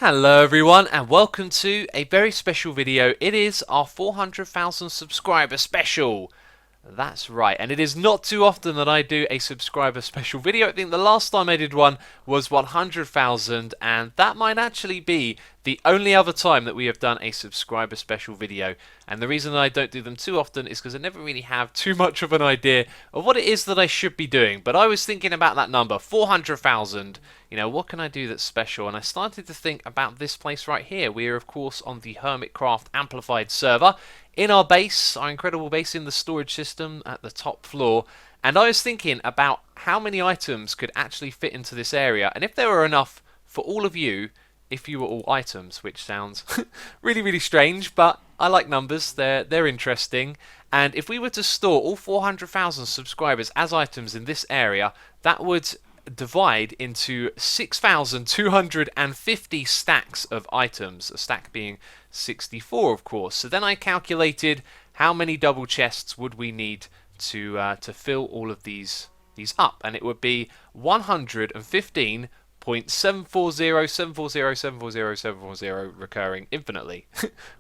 Hello everyone and welcome to a very special video. It is our 400,000 subscriber special. That's right, and it is not too often that I do a subscriber special video. I think the last time I did one was 100,000, and that might actually be the only other time that we have done a subscriber special video. And the reason that I don't do them too often is because I never really have too much of an idea of what it is that I should be doing. But I was thinking about that number, 400,000. You know, what can I do that's special? And I started to think about this place right here. We are, of course, on the Hermitcraft Amplified server in our base, our incredible base in the storage system at the top floor. And I was thinking about how many items could actually fit into this area, and if there were enough for all of you, if you were all items, which sounds really strange, but I like numbers, they're interesting. And if we were to store all 400,000 subscribers as items in this area, that would divide into 6,250 stacks of items, a stack being 64, of course. So then I calculated how many double chests would we need to fill all of these up, and it would be 115.740,740,740,740 recurring infinitely,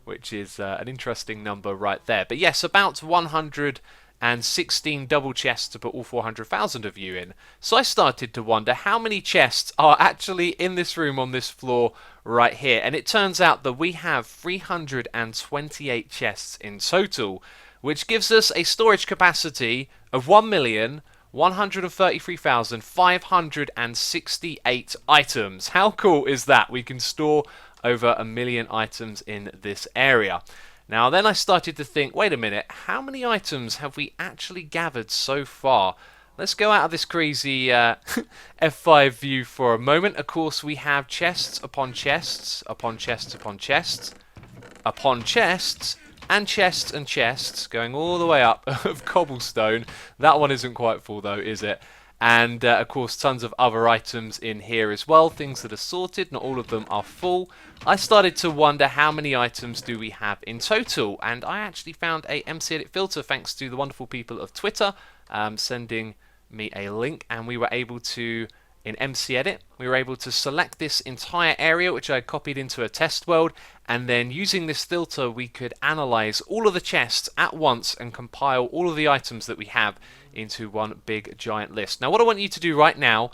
which is an interesting number right there. But yes, about 116 double chests to put all 400,000 of you in. So I started to wonder how many chests are actually in this room on this floor right here. And it turns out that we have 328 chests in total, which gives us a storage capacity of 1,133,568 items. How cool is that? We can store over 1,000,000 items in this area. Now then I started to think, wait a minute, how many items have we actually gathered so far? Let's go out of this crazy F5 view for a moment. Of course we have chests upon chests, upon chests upon chests, upon chests, and chests, going all the way up of cobblestone. That one isn't quite full though, is it? And of course tons of other items in here as well, things that are sorted, not all of them are full. I started to wonder how many items do we have in total, and I actually found a MC Edit filter thanks to the wonderful people of Twitter sending me a link, and we were able to, in MC Edit, we were able to select this entire area which I copied into a test world, and then using this filter we could analyze all of the chests at once and compile all of the items that we have into one big giant list. Now what I want you to do right now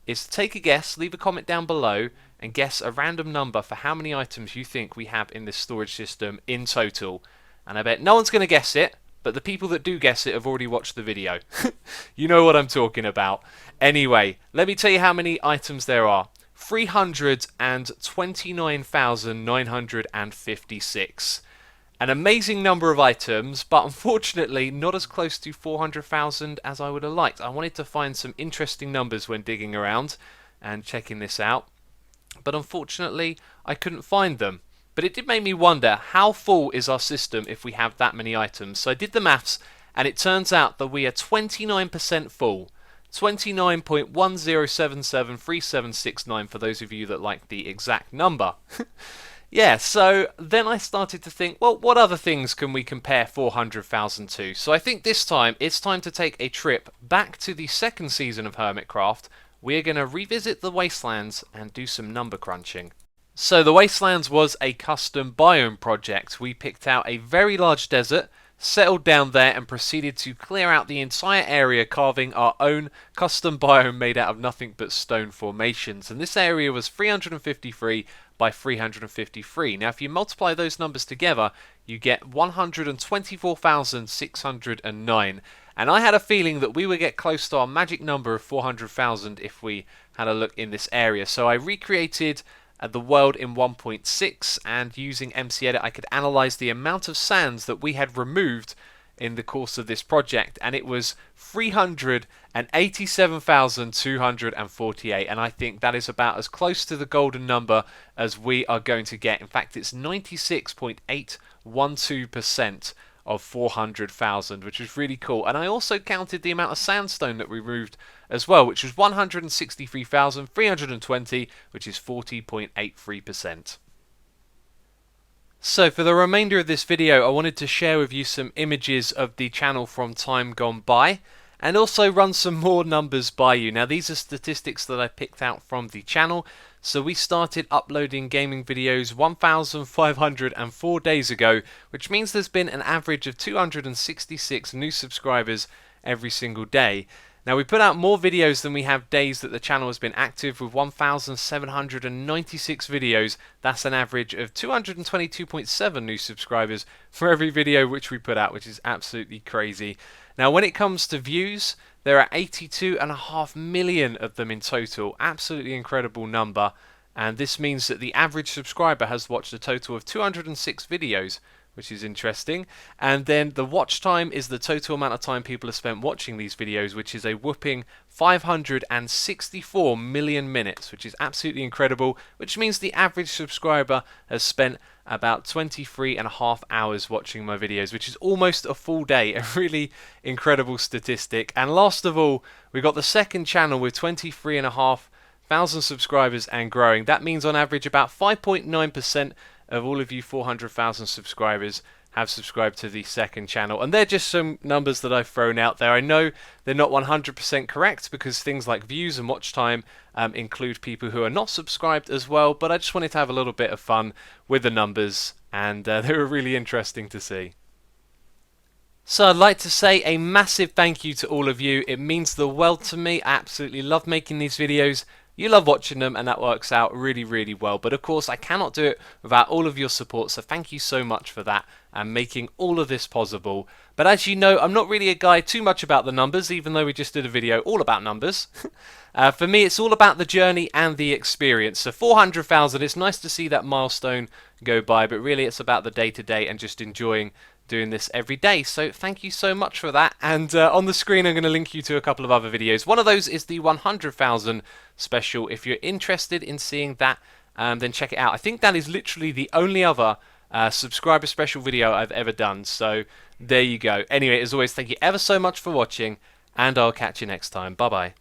is to take a guess, leave a comment down below and guess a random number for how many items you think we have in this storage system in total. And I bet no one's going to guess it, but the people that do guess it have already watched the video. You know what I'm talking about. Anyway, let me tell you how many items there are. 329,956. An amazing number of items, but unfortunately not as close to 400,000 as I would have liked. I wanted to find some interesting numbers when digging around and checking this out, but unfortunately I couldn't find them. But it did make me wonder, how full is our system if we have that many items? So I did the maths, and it turns out that we are 29% full. 29.10773769 for those of you that like the exact number. Yeah, so then I started to think, well, what other things can we compare 400,000 to? So I think this time it's time to take a trip back to the second season of Hermitcraft. We're going to revisit the Wastelands and do some number crunching. So the Wastelands was a custom biome project. We picked out a very large desert, settled down there and proceeded to clear out the entire area, carving our own custom biome made out of nothing but stone formations. And this area was 353 by 353. Now if you multiply those numbers together, you get 124,609. And I had a feeling that we would get close to our magic number of 400,000 if we had a look in this area. So I recreated the world in 1.6, and using MC Edit I could analyze the amount of sands that we had removed in the course of this project, and it was 387,248, and I think that is about as close to the golden number as we are going to get. In fact, it's 96.812% of 400,000, which is really cool. And I also counted the amount of sandstone that we removed as well, which was 163,320, which is 40.83%. So for the remainder of this video, I wanted to share with you some images of the channel from time gone by, and also run some more numbers by you. Now these are statistics that I picked out from the channel, So we started uploading gaming videos 1,504 days ago, which means there's been an average of 266 new subscribers every single day. Now we put out more videos than we have days that the channel has been active, with 1,796 videos. That's an average of 222.7 new subscribers for every video which we put out, which is absolutely crazy. Now when it comes to views, there are 82.5 million of them in total. Absolutely incredible number. And this means that the average subscriber has watched a total of 206 videos, which is interesting. And then the watch time is the total amount of time people have spent watching these videos, which is a whopping 564 million minutes, which is absolutely incredible, which means the average subscriber has spent about 23.5 hours watching my videos, which is almost a full day. A really incredible statistic. And last of all, we got the second channel with 23,500 subscribers and growing. That means on average about 5.9% of all of you 400,000 subscribers have subscribed to the second channel. And they're just some numbers that I've thrown out there. I know they're not 100% correct, because things like views and watch time include people who are not subscribed as well, but I just wanted to have a little bit of fun with the numbers, and they were really interesting to see. So I'd like to say a massive thank you to all of you. It means the world to me. I absolutely love making these videos. You love watching them, and that works out really, really well. But of course, I cannot do it without all of your support, so thank you so much for that and making all of this possible. But as you know, I'm not really a guy too much about the numbers, even though we just did a video all about numbers. For me, it's all about the journey and the experience. So 400,000, it's nice to see that milestone go by, but really it's about the day-to-day and just enjoying doing this every day. So thank you so much for that. And on the screen I'm going to link you to a couple of other videos. One of those is the 100,000 special. If you're interested in seeing that, then check it out. I think that is literally the only other subscriber special video I've ever done. So there you go. Anyway, as always, thank you ever so much for watching, and I'll catch you next time. Bye bye.